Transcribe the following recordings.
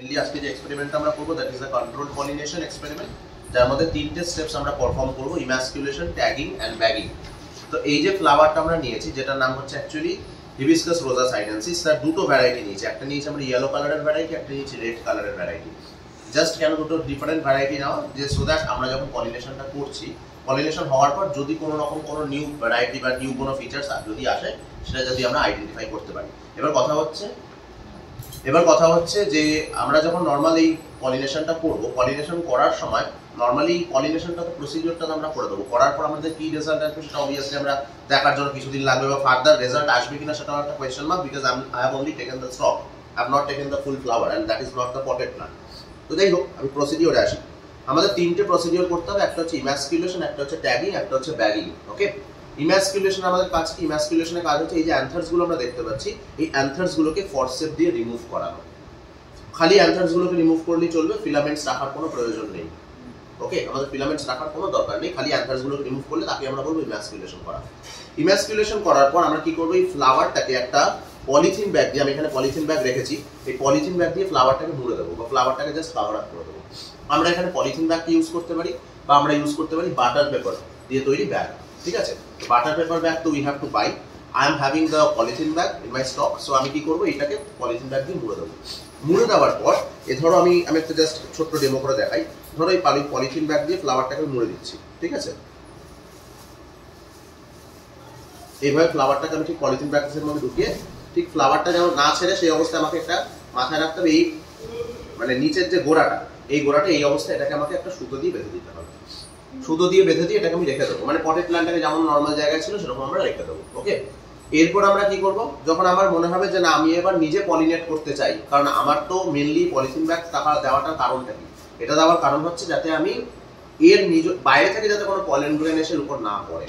Mainly আজকে যে এক্সপেরিমেন্টটা আমরা করব that is a control pollination experiment, যার মধ্যে তিনটে স্টেপস আমরা পারফর্ম করব: ইমাস্কুলেশন, ট্যাগিং এন্ড ব্যাগিং। তো এই যে ফ্লাওয়ারটা আমরা নিয়েছি, যেটার নাম হচ্ছে অ্যাকচুয়ালি হিবিস্কাস রোজা সাইনেন্সিস, তার দুটো ভ্যারাইটি নিয়েছি। একটা নিয়েছি আমরা ইয়েলো কালারের ভ্যারাইটি, একটা নিয়েছি রেড কালারের ভ্যারাইটি। জাস্ট কেন দুটো ডিফারেন্ট ভ্যারাইটি নেওয়া, যে সো দ্যাট আমরা যখন পলিনেশনটা করছি, পলিনেশন হওয়ার পর যদি কোনো রকম কোনো নিউ ভ্যারাইটি বা নিউ কোনো ফিচার্স যদি আসে, সেটা যদি আমরা আইডেন্টিফাই করতে পারি। এবার কথা হচ্ছে যে আমরা যখন নর্মাল এই পলিনেশনটা করবো, পলিনেশন করার সময় নর্মালি পলিনেশনটা তো প্রসিডিওরটা আমরা করে দেবো। করার পর আমাদের কি রেজাল্ট আসবে সেটা অবভিয়াসলি আমরা দেখার জন্য কিছুদিন লাগবে, বা ফার্দার রেজাল্ট আসবে কিনা সেটা একটা question mark, because I have only taken the stock, I have not taken the full flower and that is not the potted plant. তো যাই হোক, আমি প্রসিডিওরে আসি। আমাদের তিনটে প্রসিডিওর করতে হবে, একটা হচ্ছে ইমাস্কুলেশন, একটা হচ্ছে ট্যাগিং, একটা হচ্ছে ব্যাগিং। ওকে, ইমাস্কুলেশন আমাদের কাজ কি? ইমাস্কুলেশনের কাজ হচ্ছে এই যে অ্যান্থার্স গুলো আমরা দেখতে পাচ্ছি, এই অ্যান্থার্স গুলোকে ফরসেপ দিয়ে রিমুভ করানো। খালি অ্যান্থার্স গুলোকে রিমুভ করলেই চলবে, ফিলামেন্টস রাখার কোনো প্রয়োজন নেই। ওকে, আমাদের ফিলামেন্টস রাখার কোনো দরকার নেই, খালি অ্যান্থার্স গুলোকে রিমুভ করলে তাকে আমরা বলবো ইমাস্কুলেশন করা। ইমাস্কুলেশন করার পর আমরা কি করবো, এই ফ্লাওয়ারটাকে একটা পলিথিন ব্যাগ দিয়ে, আমি এখানে পলিথিন ব্যাগ রেখেছি, এই পলিথিন ব্যাগ দিয়ে ফ্লাওয়ারটাকে মুড়ে দেবো, বা ফ্লাওয়ারটাকে জাস্ট কভার আপ করে দেবো। আমরা এখানে পলিথিন ব্যাগকে ইউজ করতে পারি, বা আমরা ইউজ করতে পারি বাটার পেপার দিয়ে তৈরি ব্যাগ। ঠিক আছে, বাটার পেপার ব্যাগ তো we have to buy. I am having the polythene bag in my stock, so আমি কি করবো, এটাকে পলিথিন ব্যাগ দিয়ে মুড়ে দেবো। মুড়ে দেওয়ার পর ধরো আমি একটা জাস্ট ছোট্ট ডেমো করে দেখাই। ধরো এই পলিথিন ব্যাগ দিয়ে ফ্লাওয়ারটাকে মুড়ে দিচ্ছি। ঠিক আছে, এইভাবে ফ্লাওয়ারটাকে আমি ঠিক পলিথিন ব্যাগের মধ্যে ঢুকিয়ে, ঠিক ফ্লাওয়ারটা যেন না ছেড়ে সেই অবস্থায় আমাকে একটা মাথায় রাখতে হবে, এই মানে নিচের যে গোড়াটা, এই গোড়াটা এই অবস্থায় এটাকে আমাকে একটা সুতো দিয়ে বেঁধে দিতে হবে। সুতো দিয়ে বেঁধে দিয়ে এটাকে আমি রেখে দেবো, মানে পটেড প্ল্যান্টটাকে যেমন নর্মাল জায়গায় ছিল সেরকম আমরা রেখে দেবো। ওকে, এরপর আমরা কি করব, যখন আমার মনে হবে যে না আমি এবার নিজে পলিনেট করতে চাই, কারণ আমার তো মেনলি পলিথিন ব্যাগ দেওয়াটার কারণটা কি, এটা দেওয়ার কারণ হচ্ছে যাতে আমি এর নিজ বাইরে থেকে যাতে কোনো পলেন গ্রেন এসে উপর না পড়ে।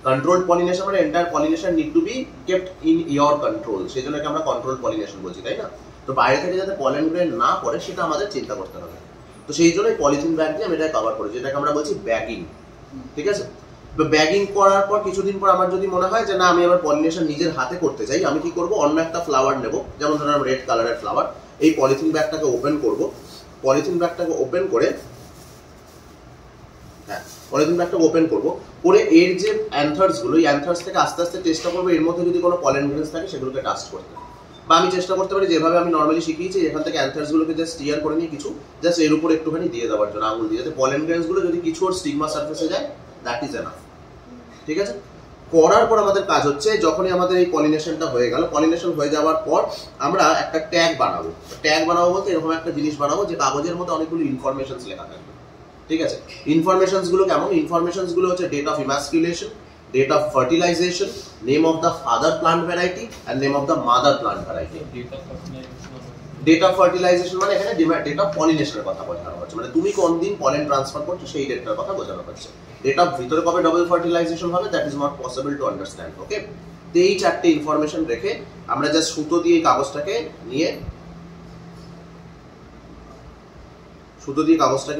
কন্ট্রোলড পলিনেশন মানে entire pollination need to be kept in your control, সেই জন্য আমরা কন্ট্রোলড পলিনেশন বলছি, তাই না? তো বাইরে থেকে যাতে পলেন গ্রেন না পড়ে সেটা আমাদের চিন্তা করতে হবে। তো সেই জন্য পলিথিন ব্যাগ দিয়ে আমি এটা কভার করি, যেটাকে আমরা বলছি ব্যাগিং। ঠিক আছে, তো ব্যাগিং করার পর কিছুদিন পর আমার যদি মনে হয় যে না আমি আবার পলিনেশন নিজের হাতে করতে চাই, আমি কি করব, অন্য একটা ফ্লাওয়ার নেব, যেমন ধরুন রেড কালারের ফ্লাওয়ার। এই পলিথিন ব্যাগটাকে ওপেন করব, পলিথিন ব্যাগটাকে ওপেন করে, হ্যাঁ পলিথিন ব্যাগটাকে ওপেন করব করে এর যে অ্যান্থার্স গুলো, এই অ্যান্থার্স থেকে আস্তে আস্তে চেষ্টা করবো এর মধ্যে যদি কোনো পলেন গ্রেনস থাকে সেগুলোকে ডাস্ট করতে। বা আমি চেষ্টা করতে পারি যেভাবে আমি নর্মালি শিখিয়েছি, এখান থেকে অ্যান্থার্স গুলোকে জাস্ট স্টিয়ার করে নিয়ে কিছু জাস্ট এর উপর একটুখানি দিয়ে দেওয়ার জন্য আঙুল দিয়ে, যাতে পলেন গ্রেনস গুলো যদি কিছু ওর স্টিগমা সারফেসে যায়, দ্যাট ইজ এনাফ। ঠিক আছে, করার পর আমাদের কাজ হচ্ছে, যখনই আমাদের এই পলিনেশনটা হয়ে গেল, পলিনেশন হয়ে যাওয়ার পর আমরা একটা ট্যাগ বানাবো। ট্যাগ বানাবো বলতে এরকম একটা জিনিস বানাবো যে কাগজের মধ্যে অনেকগুলো ইনফরমেশনস লেখা থাকবে। ঠিক আছে, ইনফরমেশনস গুলো কেমন? ইনফরমেশনস গুলো হচ্ছে date of emasculation, date of fertilization, name of the father plant variety and name of the mother plant variety. Date of fertilization মানে এখানে date of pollination এর কথা বোঝানো হচ্ছে, মানে তুমি কোন দিন পলেন ট্রান্সফার করছো সেই ডেটটার কথা বোঝানো হচ্ছে। ডেট অফ ভিতরে কবে ডাবল ফার্টিলাইজেশন হবে, that is not possible to understand. Okay, তো এই চারটে ইনফরমেশন রেখে আমরা জাস্ট সুতো দিয়ে কাগজটাকে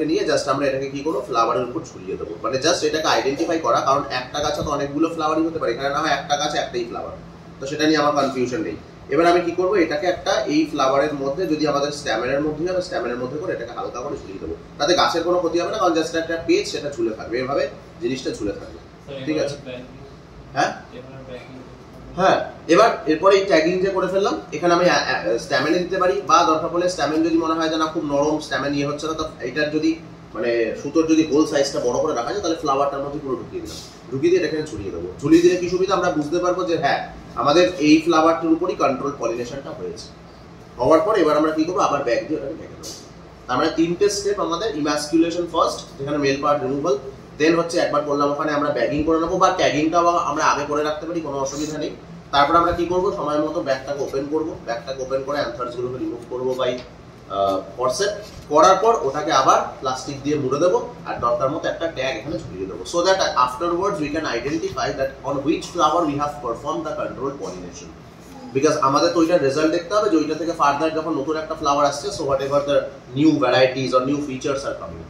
নিয়ে জাস্ট আমরা এটাকে কি করবো, ফ্লাওয়ারের উপর ঝুলিয়ে দেবো। মানে জাস্ট এটাকে আইডেন্টিফাই করা, কারণ একটা গাছে তো অনেকগুলো ফ্লাওয়ারই হতে পারে, এখানে না হয় একটা গাছে একটাই ফ্লাওয়ার, তো সেটা নিয়ে আমার কনফিউশন নেই। এবার আমি কি করবো, এটাকে একটা এই ফ্লাওয়ারের মধ্যে, যদি আমাদের স্ট্যামেনের মধ্যে হবে, স্ট্যামেনের মধ্যে করে এটাকে হালকা করে ঝুলিয়ে দেবো, তাতে গাছের কোনো ক্ষতি হবে না, কারণ জাস্ট একটা পেজ সেটা ঝুলে থাকবে, এভাবে জিনিসটা ঝুলে থাকবে। ঠিক আছে, হ্যাঁ হ্যাঁ। এবার এরপরে এই ট্যাগিং যে করে ফেললাম, এখানে আমি স্ট্যামেনে দিতে পারি, বা দরকার পড়লে স্ট্যামেন যদি মনে হয় যে না খুব নরম স্ট্যামেন ইয়ে হচ্ছে না, তো এটার যদি মানে সুতোর যদি গোল সাইজটা বড় করে রাখা যায়, তাহলে ফ্লাওয়ারটার মধ্যে পুরো ঢুকিয়ে দিলাম, ঢুকিয়ে দিয়ে এখানে ঝুলিয়ে দেবো। ঝুলিয়ে দিলে কি সুবিধা, আমরা বুঝতে পারবো যে হ্যাঁ আমাদের এই ফ্লাওয়ারটার উপরই কন্ট্রোল পলিনেশনটা হয়েছে। হওয়ার পর এবার আমরা কি করবো, আবার ব্যাগ দিয়ে ওটাকে ঢেকে দেবো। তার মানে তিনটে স্টেপ আমাদের, ইমাস্কুলেশন ফার্স্ট, যেখানে মেল পার্ট রিমুভাল, দেন হচ্ছে একবার করলাম ওখানে আমরা ব্যাগিং করে নেবো, বা ট্যাগিংটাও আমরা আগে করে রাখতে পারি, কোনো অসুবিধা নেই। তারপর আমরা কি করবো, সময় মতো ব্যাগটাকে ওপেন করবো, ব্যাগটাকে ওপেন করে অ্যান্থার্স গুলোকে রিমুভ করবো বাই ফরসেপ, করার পর ওটাকে আবার প্লাস্টিক দিয়ে মুড়ে দেবো, আর দরকার মতো একটা ট্যাগ এখানে ঝুলিয়ে দেবো, so that afterwards we can identify that on which flower we have perform the control pollination. Because আমাদের তো ওইটার রেজাল্ট দেখতে হবে যে ওইটা থেকে ফার্দার যখন নতুন একটা ফ্লাওয়ার আসছে, so what ever the new varieties or new features are coming.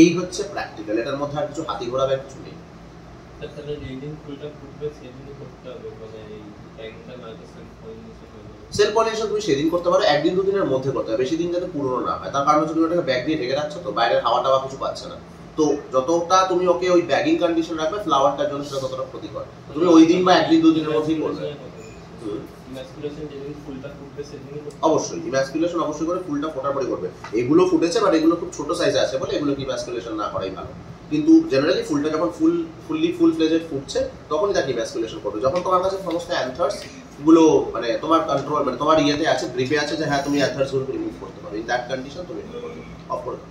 এই হচ্ছে প্র্যাকটিক্যাল, এটার মধ্যে আর কিছু হাতি ঘোরা বা কিছু নেই। তাহলে যেদিন ফুলটা ফুটবে সেদিনই করতে হবে, মানে এই টাইমটা না তো সেলফ পলিনেশন হবে। সেলফ পলিনেশন তুমি সেদিন করতে পারো, একদিন দুদিনের মধ্যে করতে হবে, বেশি দিন যাতে পুরনো না হয়। তার কারণ হচ্ছে তুমি ওটাকে ব্যাগ দিয়ে ঢেকে রাখছো, তো বাইরের হাওয়া টাওয়া কিছু পাচ্ছে না। তো যতটা তুমি ওকে ওই ব্যাগিং কন্ডিশন রাখবে ফ্লাওয়ারটার জন্য সেটা ততটা ক্ষতিকর। তুমি ওই দিন বা একদিন দুদিনের মধ্যেই করবে। ইমাসকুলেশন যেদিন ফুলটা ফুটবে সেদিনই করতে হবে। অবশ্যই ইমাসকুলেশন অবশ্যই করে ফুলটা ফোটার পরে করবে। এগুলো ফুটেছে বাট এগুলো খুব ছোট সাইজে আছে বলে এগুলো ইমাসকুলেশন না করাই ভালো। কিন্তু জেনারেলি ফুলটা যখন ফুল ফ্লেজেড ফুটছে তখনই তাকে ইমাসকুলেশন করবে। যখন তোমার কাছে সমস্ত অ্যান্থার্স গুলো মানে তোমার কন্ট্রোল মানে তোমার ইয়েতে আছে, গ্রিপে আছে যে হ্যাঁ তুমি অ্যান্থার্স গুলো রিমুভ করতে পারো, ইন দ্যাট কন্ডিশন তুমি অফ করে দাও।